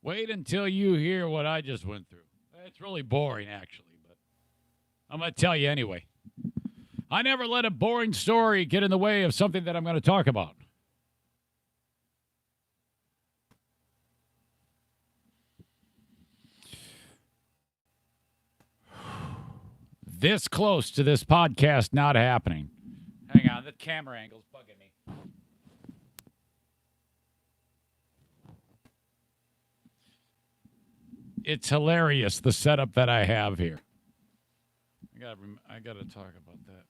Wait until you hear what I just went through. It's really boring, actually, but I'm going to tell you anyway. I never let a boring story get in the way of something that I'm going to talk about. This close to this podcast not happening. Hang on, the camera angle's bugging me. It's hilarious, the setup that I have here. I gotta talk about that.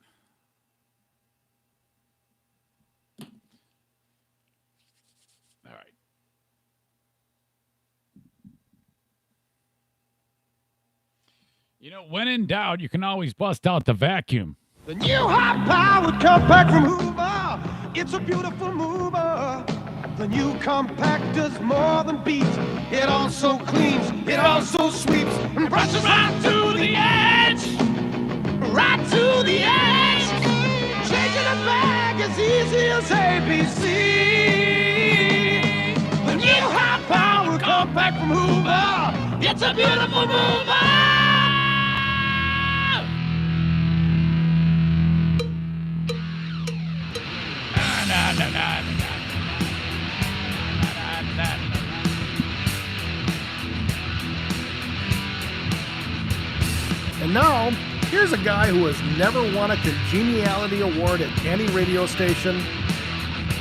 All right. You know, when in doubt, you can always bust out the vacuum. The new high-powered compact from Hoover, it's a beautiful mover. The new compact does more than beats. It also cleans, it also sweeps, and brushes right to the edge. Right to the edge. Changing a bag as easy as ABC. The new high-powered compact from Hoover, it's a beautiful mover. And now, here's a guy who has never won a congeniality award at any radio station,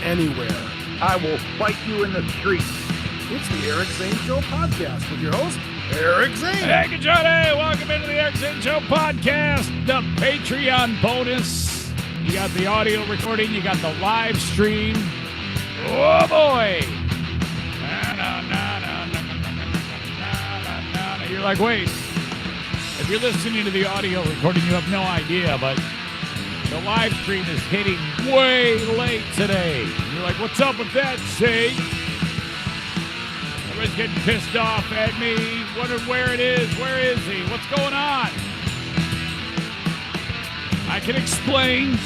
anywhere. I will fight you in the street. It's the Eric Zane Show podcast with your host, Eric Zane. Hey, good Johnny. Welcome into the Eric Zane Show podcast, the Patreon bonus. You got the audio recording. You got the live stream. Oh, boy. You're like, wait. If you're listening to the audio recording, you have no idea, but the live stream is hitting way late today. You're like, what's up with that, Zane? Everybody's getting pissed off at me, wondering where it is. Where is he? What's going on? I can explain.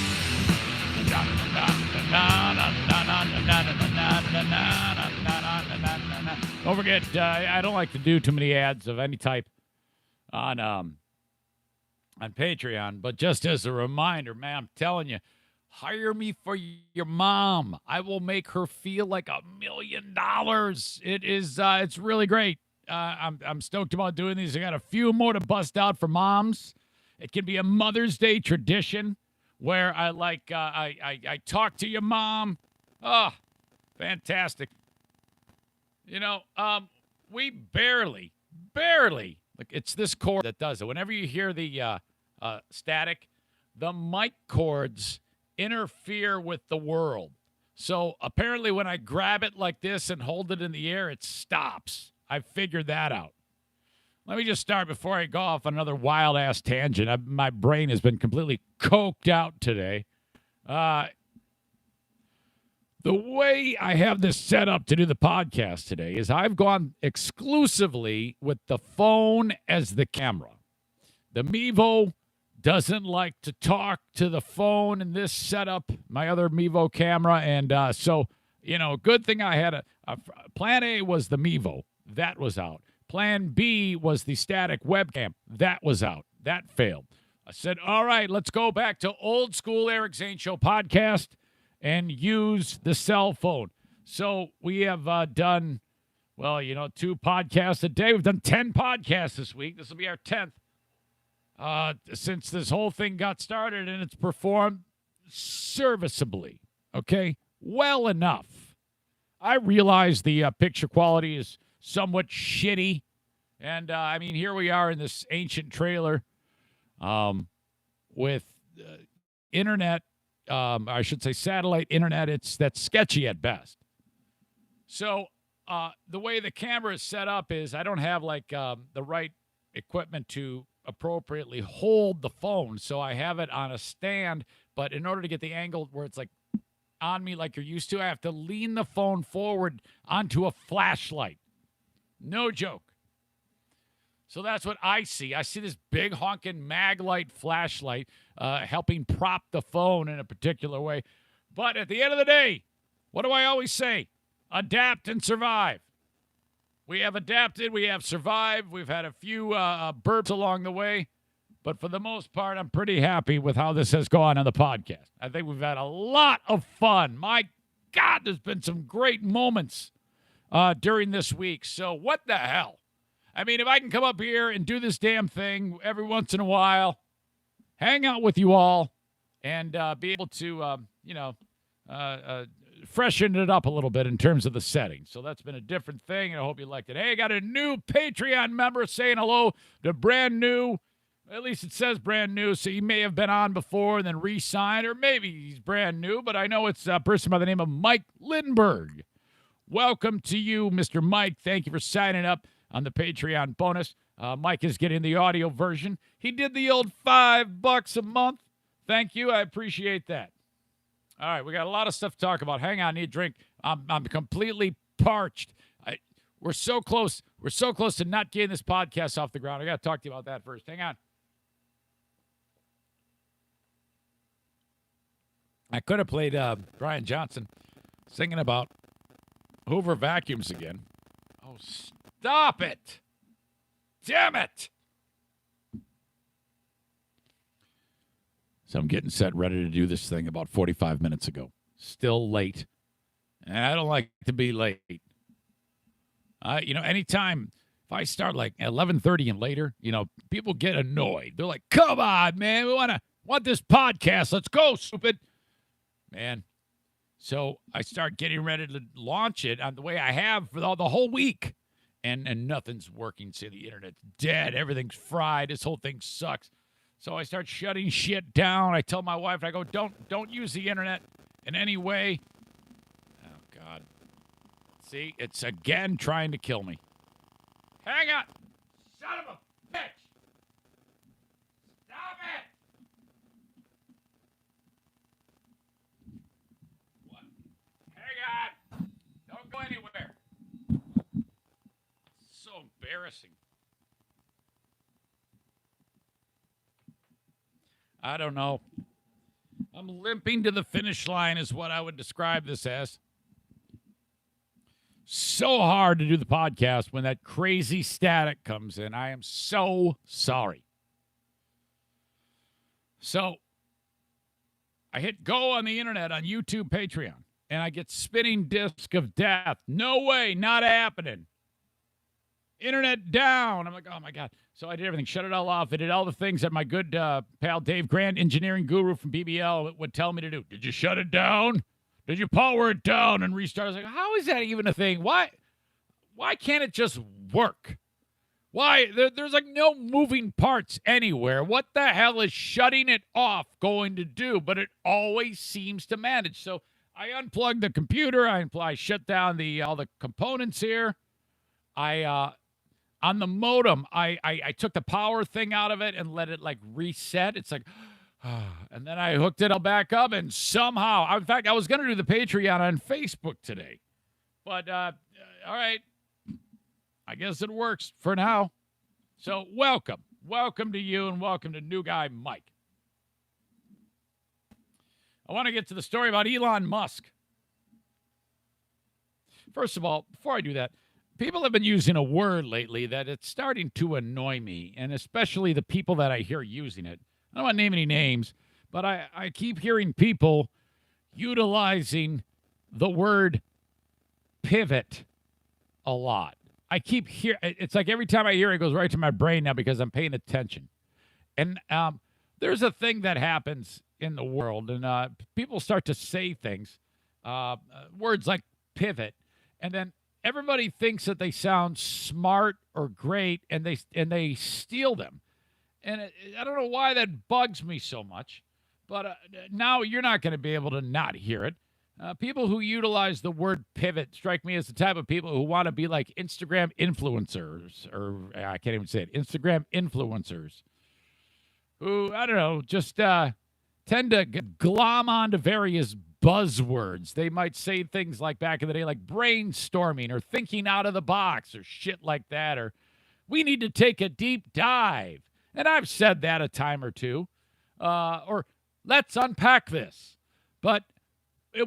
Don't forget, I don't like to do too many ads of any type on Patreon, but just as a reminder, man, I'm telling you, hire me for your mom. I will make her feel like $1 million. It is, it's really great. I'm stoked about doing these. I got a few more to bust out for moms. It can be a Mother's Day tradition where I talk to your mom. Oh, fantastic. You know, we barely, like it's this cord that does it. Whenever you hear the static, the mic cords interfere with the world. So apparently when I grab it like this and hold it in the air, it stops. I figured that out. Let me just start before I go off on another wild-ass tangent. My brain has been completely coked out today. The way I have this set up to do the podcast today is I've gone exclusively with the phone as the camera. The Mevo doesn't like to talk to the phone in this setup, my other Mevo camera. And so, you know, good thing I had a plan A was the Mevo. That was out. Plan B was the static webcam. That was out. That failed. I said, all right, let's go back to old school Eric Zane Show podcast and use the cell phone. So we have done, well, you know, 2 podcasts a day. We've done 10 podcasts this week. This will be our 10th since this whole thing got started, and it's performed serviceably, okay? Well enough. I realize the picture quality is somewhat shitty, and, I mean, here we are in this ancient trailer with internet, I should say satellite internet. That's sketchy at best. So the way the camera is set up is I don't have, like, the right equipment to appropriately hold the phone, so I have it on a stand, but in order to get the angle where it's, like, on me like you're used to, I have to lean the phone forward onto a flashlight. No joke. So that's what I see. I see this big honking mag light flashlight helping prop the phone in a particular way. But at the end of the day, what do I always say? Adapt and survive. We have adapted. We have survived. We've had a few burps along the way. But for the most part, I'm pretty happy with how this has gone on the podcast. I think we've had a lot of fun. My God, there's been some great moments during this week. So what the hell? I mean, if I can come up here and do this damn thing every once in a while, hang out with you all, and be able to, freshen it up a little bit in terms of the setting. So that's been a different thing, and I hope you liked it. Hey, I got a new Patreon member saying hello to brand new. At least it says brand new, so he may have been on before and then re-signed, or maybe he's brand new, but I know it's a person by the name of Mike Lindberg. Welcome to you, Mr. Mike. Thank you for signing up on the Patreon bonus. Mike is getting the audio version. He did the old $5 a month. Thank you. I appreciate that. All right, we got a lot of stuff to talk about. Hang on, I need a drink. I'm completely parched. We're so close. We're so close to not getting this podcast off the ground. I got to talk to you about that first. Hang on. I could have played Brian Johnson singing about Hoover vacuums again. Oh, stop it. Damn it. So I'm getting set, ready to do this thing about 45 minutes ago. Still late. And I don't like to be late. Anytime, if I start like 11:30 and later, people get annoyed. They're like, come on, man. We want this podcast. Let's go, stupid. Man. So I start getting ready to launch it on the way I have for the whole week. And nothing's working. See, the internet's dead. Everything's fried. This whole thing sucks. So I start shutting shit down. I tell my wife, I go, don't use the internet in any way. Oh, God. See, it's again trying to kill me. Hang on. Son of a bitch. Stop it. What? Hang on. Don't go anywhere. So embarrassing. I don't know. I'm limping to the finish line is what I would describe this as. So hard to do the podcast when that crazy static comes in. I am so sorry. So I hit go on the internet on YouTube, Patreon, and I get spinning disc of death. No way, not happening. Internet down. I'm like, oh, my God. So I did everything. Shut it all off. I did all the things that my good pal Dave Grant, engineering guru from BBL, would tell me to do. Did you shut it down? Did you power it down and restart? I was like, how is that even a thing? Why can't it just work? Why? There's like no moving parts anywhere. What the hell is shutting it off going to do? But it always seems to manage. So I unplugged the computer. I shut down all the components here. On the modem, I took the power thing out of it and let it like reset. It's like, and then I hooked it all back up, and somehow, in fact, I was going to do the Patreon on Facebook today. But, all right, I guess it works for now. So welcome. Welcome to you, and welcome to new guy Mike. I want to get to the story about Elon Musk. First of all, before I do that, people have been using a word lately that it's starting to annoy me, and especially the people that I hear using it. I don't want to name any names, but I keep hearing people utilizing the word pivot a lot. I keep hearing, it's like every time I hear it, it goes right to my brain now because I'm paying attention. And there's a thing that happens in the world, and people start to say things, words like pivot, and then everybody thinks that they sound smart or great, and they steal them. And I don't know why that bugs me so much, but now you're not going to be able to not hear it. People who utilize the word pivot strike me as the type of people who want to be like Instagram influencers, or I can't even say it, Instagram influencers, who, I don't know, just tend to glom onto various buzzwords. They might say things like back in the day, like brainstorming or thinking out of the box or shit like that, or we need to take a deep dive. And I've said that a time or two, or let's unpack this. But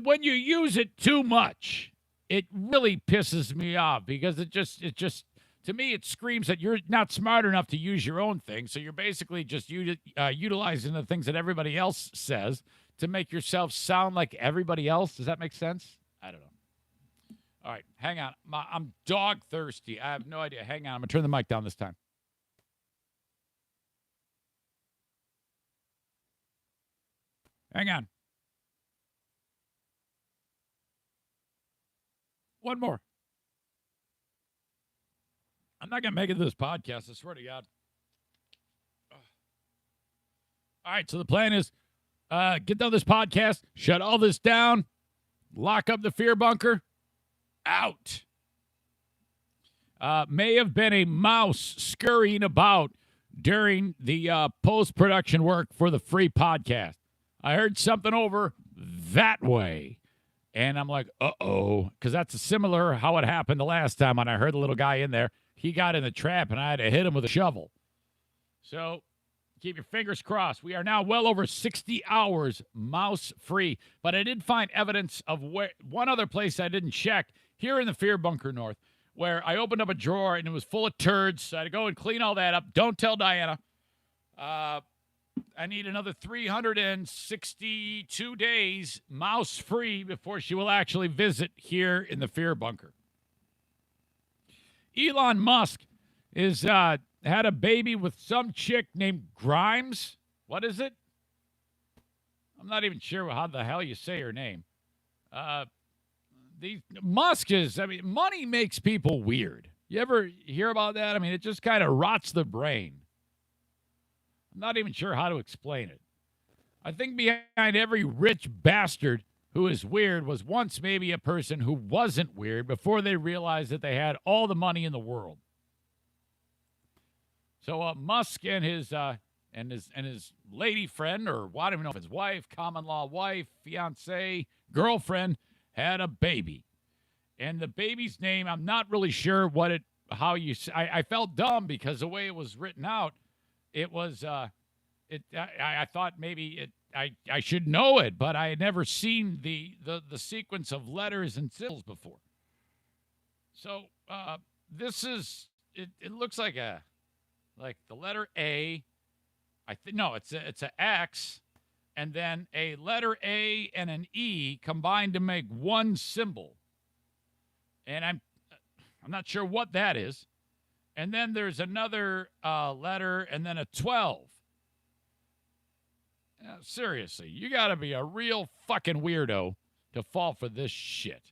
when you use it too much, it really pisses me off because it just to me it screams that you're not smart enough to use your own thing. So you're basically just utilizing the things that everybody else says to make yourself sound like everybody else. Does that make sense? I don't know. All right, hang on. I'm dog thirsty. I have no idea. Hang on. I'm going to turn the mic down this time. Hang on. One more. I'm not going to make it to this podcast. I swear to God. All right, so the plan is get done this podcast, shut all this down, lock up the fear bunker, out. May have been a mouse scurrying about during the post-production work for the free podcast. I heard something over that way. And I'm like, uh-oh, because that's similar how it happened the last time when I heard the little guy in there. He got in the trap, and I had to hit him with a shovel. So keep your fingers crossed. We are now well over 60 hours mouse-free. But I did find evidence of one other place I didn't check, here in the Fear Bunker North, where I opened up a drawer, and it was full of turds. So I had to go and clean all that up. Don't tell Diana. I need another 362 days mouse-free before she will actually visit here in the Fear Bunker. Elon Musk is had a baby with some chick named Grimes. What is it? I'm not even sure how the hell you say her name. Musk is, money makes people weird. You ever hear about that? It just kind of rots the brain. I'm not even sure how to explain it. I think behind every rich bastard who is weird was once maybe a person who wasn't weird before they realized that they had all the money in the world. So Musk and his lady friend, or I don't even know if his wife, common law wife, fiance, girlfriend, had a baby. And the baby's name, I'm not really sure I felt dumb because the way it was written out, it was, I thought maybe I should know it, but I had never seen the sequence of letters and symbols before. So this is, it looks like the letter A. It's a X, and then a letter A and an E combined to make one symbol. And I'm not sure what that is. And then there's another letter, and then a 12. Seriously, you got to be a real fucking weirdo to fall for this shit.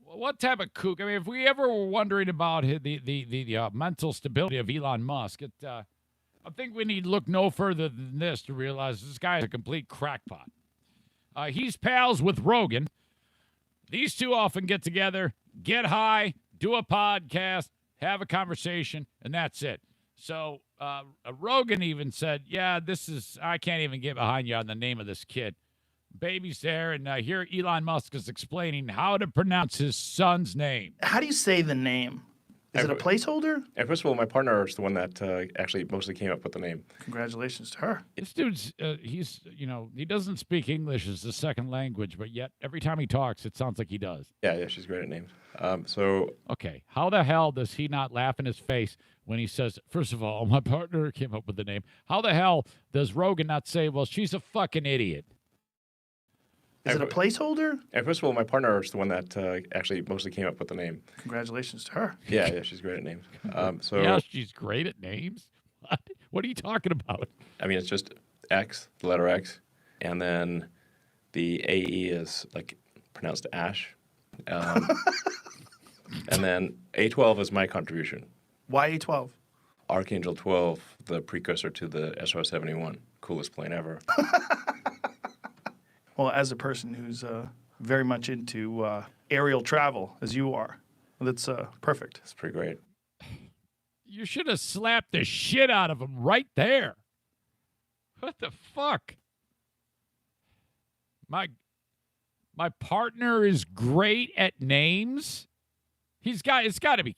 What type of kook? If we ever were wondering about the mental stability of Elon Musk, I think we need to look no further than this to realize this guy is a complete crackpot. He's pals with Rogan. These two often get together, get high, do a podcast, have a conversation, and that's it. So Rogan even said, I can't even get behind you on the name of this kid. Baby's there, and here Elon Musk is explaining how to pronounce his son's name. How do you say the name? Is it a placeholder? First of all, my partner is the one that actually mostly came up with the name. Congratulations to her. This dude's, he doesn't speak English as a second language, but yet every time he talks, it sounds like he does. Yeah, she's great at names. Okay, how the hell does he not laugh in his face when he says, first of all, my partner came up with the name? How the hell does Rogan not say, well, she's a fucking idiot? Is it a placeholder? First of all, my partner is the one that actually mostly came up with the name. Congratulations to her. Yeah, she's great at names. Yeah, she's great at names? What are you talking about? It's just X, the letter X, and then the AE is pronounced Ash. And then A12 is my contribution. Why A12? Archangel 12, the precursor to the SR-71. Coolest plane ever. Well, as a person who's very much into aerial travel, as you are, that's perfect. It's pretty great. You should have slapped the shit out of him right there. What the fuck? My partner is great at names. It's got to be,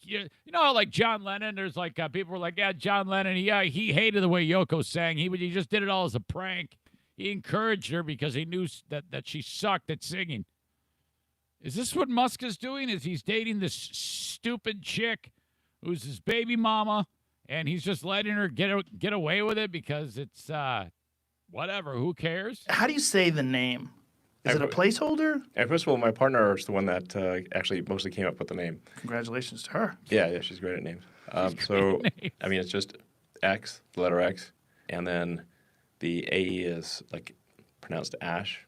how like John Lennon, there's people were like, yeah, John Lennon, he hated the way Yoko sang. He just did it all as a prank. He encouraged her because he knew that she sucked at singing. Is this what Musk is doing? Is he's dating this stupid chick who's his baby mama, and he's just letting her get away with it because it's whatever, who cares? How do you say the name? Is it a placeholder? And first of all, my partner is the one that actually mostly came up with the name. Congratulations to her. Yeah, she's great at names. So, I mean, it's just X, the letter X, and then the AE is like pronounced Ash.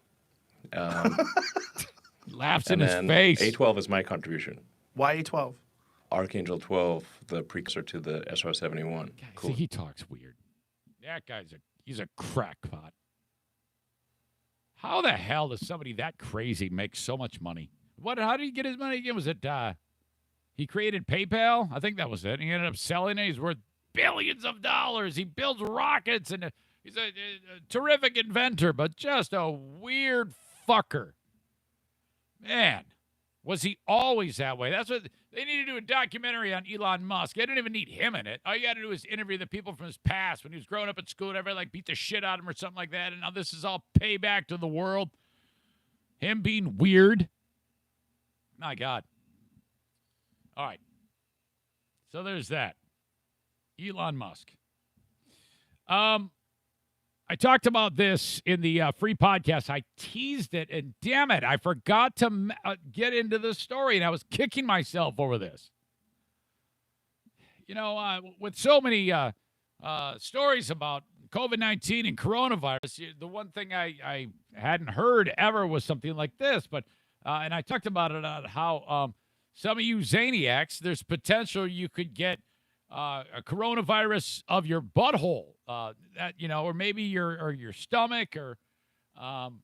Laughs in and his then face. A12 is my contribution. Why A12? Archangel 12, the precursor to the SR-71. See, he talks weird. That he's a crackpot. How the hell does somebody that crazy make so much money? How did he get his money again? Was it he created PayPal? I think that was it. He ended up selling it. He's worth billions of dollars. He builds rockets, and he's a terrific inventor, but just a weird fucker. Man, was he always that way? That's what they need to do, a documentary on Elon Musk. I didn't even need him in it. All you got to do is interview the people from his past when he was growing up at school and everybody beat the shit out of him or something like that. And now this is all payback to the world. Him being weird. My God. All right. So there's that. Elon Musk. I talked about this in the free podcast. I teased it, and damn it, I forgot to get into the story, and I was kicking myself over this. You know, with so many stories about COVID-19 and coronavirus, the one thing I hadn't heard ever was something like this. But and I talked about it on how some of you Zaniacs, there's potential you could get a coronavirus of your butthole, that or maybe your stomach, or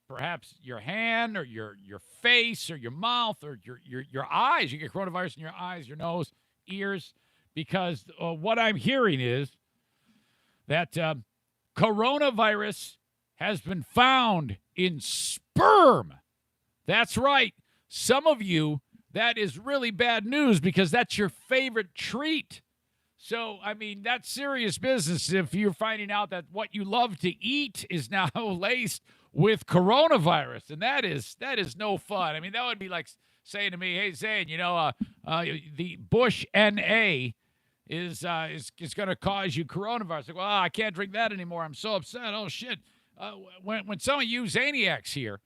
perhaps your hand, or your face, or your mouth, or your eyes. You get coronavirus in your eyes, your nose, ears, because what I'm hearing is that coronavirus has been found in sperm. That's right. Some of you, that is really bad news because that's your favorite treat. So, I mean, that's serious business if you're finding out that what you love to eat is now laced with coronavirus. And that is no fun. I mean, that would be like saying to me, hey, Zane, the Bush NA is going to cause you coronavirus. Like, well, I can't drink that anymore. I'm so upset. Oh, shit. When some of you Zaniacs hear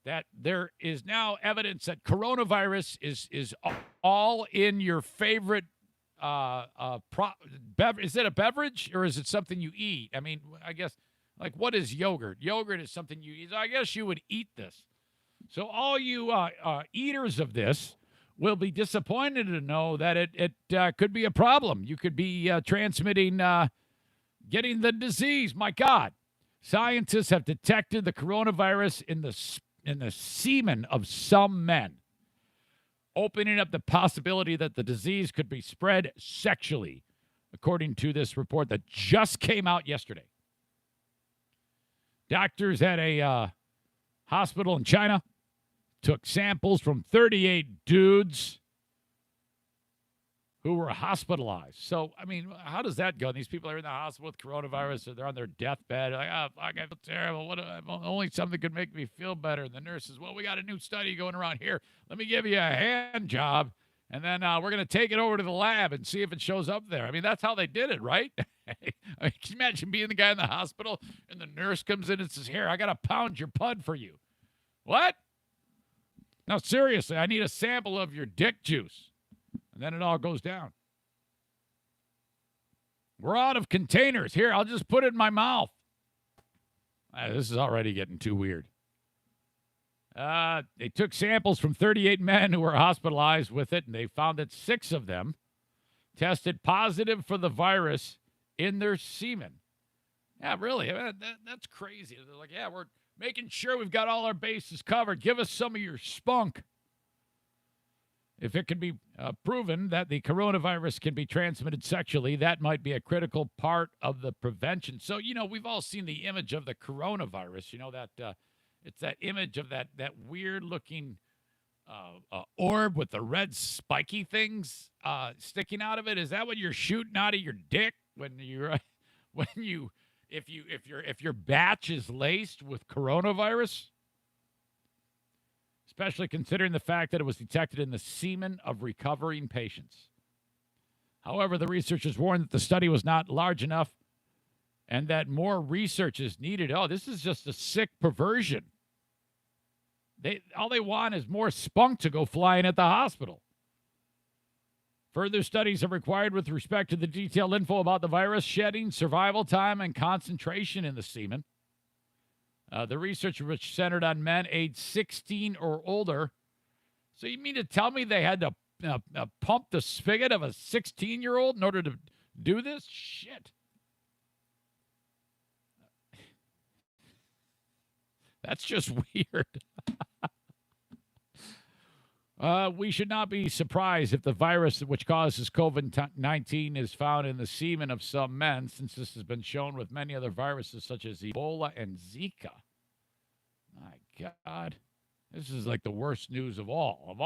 that there is now evidence that coronavirus is all in your favorite is it a beverage or is it something you eat? I mean, I guess, like, what is yogurt? Yogurt is something you eat. So I guess you would eat this. So all you eaters of this will be disappointed to know that it could be a problem. You could be transmitting, getting the disease. My God. Scientists have detected the coronavirus in the semen of some men, opening up the possibility that the disease could be spread sexually, according to this report that just came out yesterday. Doctors at a hospital in China took samples from 38 dudes who were hospitalized. So, I mean, how does that go? These people are in the hospital with coronavirus, or they're on their deathbed. They're like, oh, fuck, I feel terrible. Only something could make me feel better. And the nurse says, well, we got a new study going around here. Let me give you a hand job, and then we're going to take it over to the lab and see if it shows up there. I mean, that's how they did it, right? I mean, can you imagine being the guy in the hospital, and the nurse comes in and says, here, I got to pound your pud for you. What? No, seriously, I need a sample of your dick juice. And then it all goes down. We're out of containers. Here, I'll just put it in my mouth. This is already getting too weird. They took samples from 38 men who were hospitalized with it, and they found that 6 of them tested positive for the virus in their semen. Yeah, really. That's crazy. They're like, yeah, we're making sure we've got all our bases covered. Give us some of your spunk. If it can be proven that the coronavirus can be transmitted sexually, that might be a critical part of the prevention. So, we've all seen the image of the coronavirus. That it's that image of that weird-looking orb with the red spiky things sticking out of it. Is that what you're shooting out of your dick if your batch is laced with coronavirus? especially considering the fact that it was detected in the semen of recovering patients. However, the researchers warned that the study was not large enough and that more research is needed. Oh, this is just a sick perversion. All they want is more spunk to go flying at the hospital. Further studies are required with respect to the detailed info about the virus shedding, survival time, and concentration in the semen. The research, which centered on men aged 16 or older. So you mean to tell me they had to pump the spigot of a 16-year-old in order to do this? Shit. That's just weird. We should not be surprised if the virus which causes COVID-19 is found in the semen of some men, since this has been shown with many other viruses such as Ebola and Zika. My God, this is like the worst news of all. Of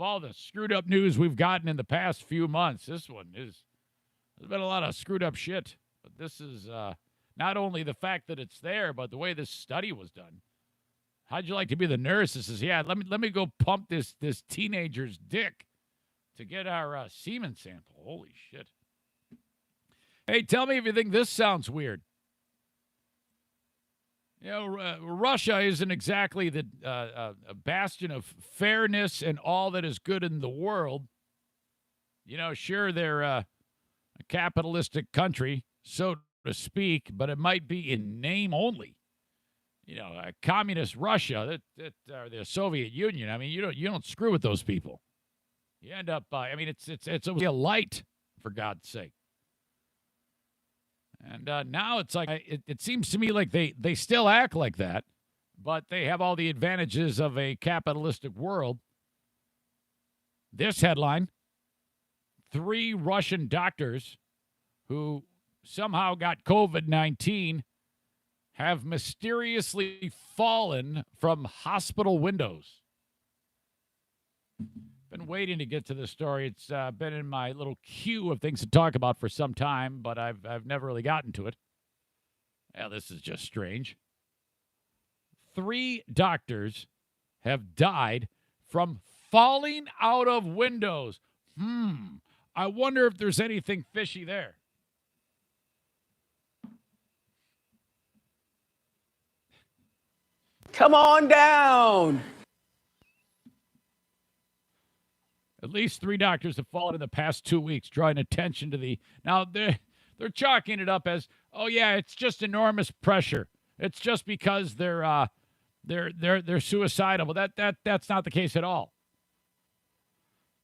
all the screwed up news we've gotten in the past few months, this one is. There's been a lot of screwed up shit, but this is not only the fact that it's there, but the way this study was done. How'd you like to be the nurse that says, yeah, let me go pump this teenager's dick to get our semen sample? Holy shit. Hey, tell me if you think this sounds weird. You know, Russia isn't exactly the a bastion of fairness and all that is good in the world. You know, sure, they're a capitalistic country, so to speak, but it might be in name only. You know, communist Russia, or the Soviet Union. I mean, you don't screw with those people. You end up. I mean, it's a light, for God's sake. And now it's like it seems to me like they still act like that, but they have all the advantages of a capitalistic world. This headline: 3 Russian doctors who somehow got COVID-19 have mysteriously fallen from hospital windows. Been waiting to get to this story. It's been in my little queue of things to talk about for some time, but I've never really gotten to it. Yeah, this is just strange. 3 doctors have died from falling out of windows. I wonder if there's anything fishy there. Come on down. At least 3 doctors have fallen in the past 2 weeks, drawing attention to the. Now they're chalking it up as, oh yeah, it's just enormous pressure. It's just because they're suicidal. But that's not the case at all.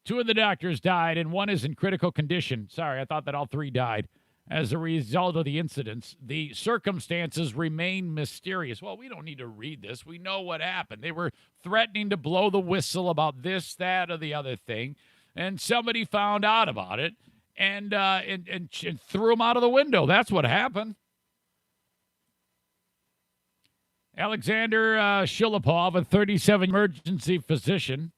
2 of the doctors died, and 1 is in critical condition. Sorry, I thought that all 3 died. As a result of the incidents, the circumstances remain mysterious. Well, we don't need to read this. We know what happened. They were threatening to blow the whistle about this, that, or the other thing, and somebody found out about it and threw them out of the window. That's what happened. Alexander Shilipov, a 37 emergency physician,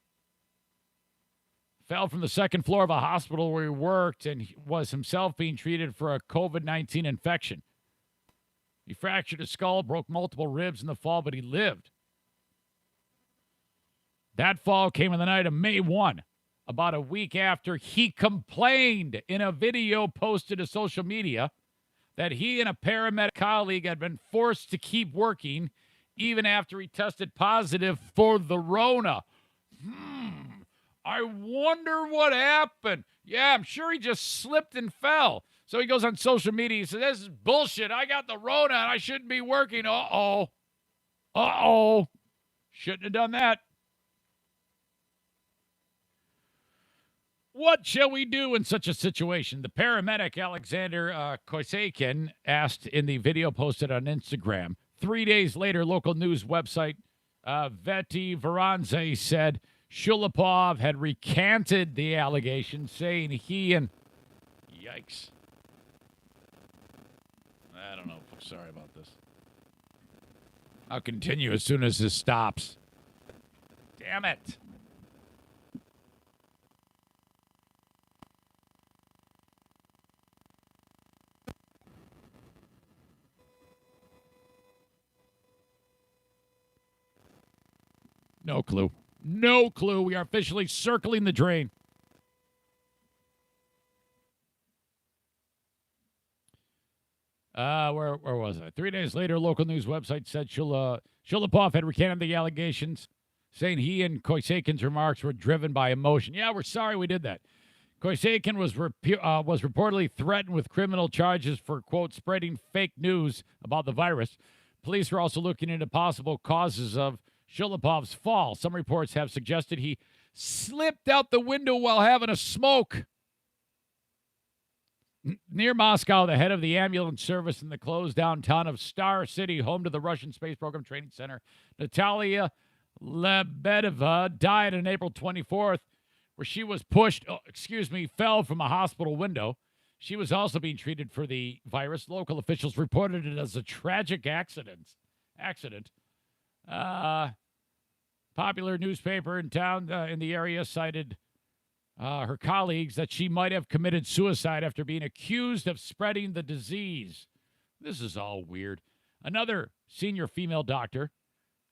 fell from the second floor of a hospital where he worked and was himself being treated for a COVID-19 infection. He fractured his skull, broke multiple ribs in the fall, but he lived. That fall came in the night of May 1, about a week after he complained in a video posted to social media that he and a paramedic colleague had been forced to keep working even after he tested positive for the Rona. I wonder what happened. Yeah, I'm sure he just slipped and fell. So he goes on social media. He says, this is bullshit. I got the Rona and I shouldn't be working. Uh-oh. Shouldn't have done that. What shall we do in such a situation? The paramedic, Alexander Kosekin, asked in the video posted on Instagram. 3 days later, local news website Veti Varanze said Shilipov had recanted the allegation, saying he and... Yikes. I don't know. Sorry about this. I'll continue as soon as this stops. Damn it. No clue. No clue. We are officially circling the drain. Where was I? 3 days later, local news website said Shulapov had recanted the allegations, saying he and Koisakin's remarks were driven by emotion. Yeah, we're sorry we did that. Koisakin was reportedly threatened with criminal charges for, quote, spreading fake news about the virus. Police were also looking into possible causes of Shulapov's fall. Some reports have suggested he slipped out the window while having a smoke. Near Moscow, the head of the ambulance service in the closed down town of Star City, home to the Russian Space Program Training Center, Natalia Lebedeva, died on April 24th, where she was fell from a hospital window. She was also being treated for the virus. Local officials reported it as a tragic accident. Popular newspaper in town in the area cited her colleagues that she might have committed suicide after being accused of spreading the disease. This is all weird. Another senior female doctor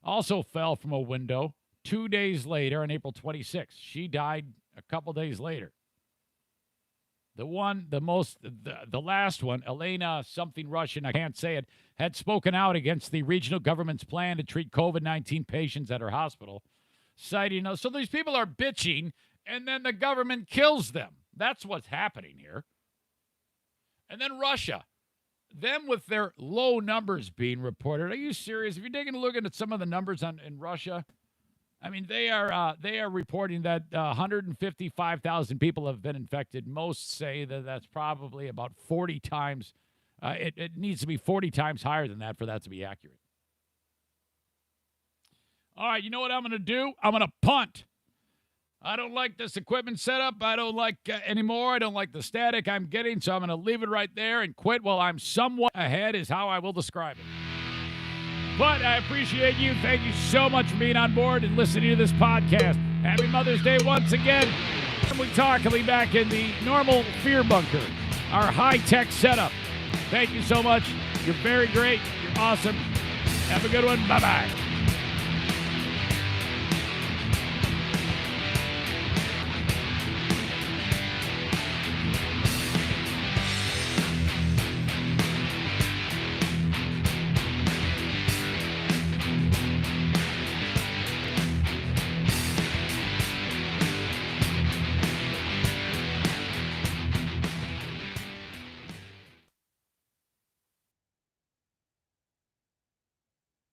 also fell from a window 2 days later on April 26th. She died a couple days later. The last one, Elena something Russian, I can't say it, had spoken out against the regional government's plan to treat COVID-19 patients at her hospital, citing, so these people are bitching, and then the government kills them. That's what's happening here. And then Russia, them with their low numbers being reported. Are you serious? If you're taking a look at some of the numbers in Russia, I mean, they are reporting that 155,000 people have been infected. Most say that that's probably about 40 times. It needs to be 40 times higher than that for that to be accurate. All right, you know what I'm going to do? I'm going to punt. I don't like this equipment setup. I don't like anymore. I don't like the static I'm getting, so I'm going to leave it right there and quit while I'm somewhat ahead is how I will describe it. But I appreciate you. Thank you so much for being on board and listening to this podcast. Happy Mother's Day once again. We talk. I'll be back in the normal fear bunker, our high-tech setup. Thank you so much. You're very great. You're awesome. Have a good one. Bye-bye.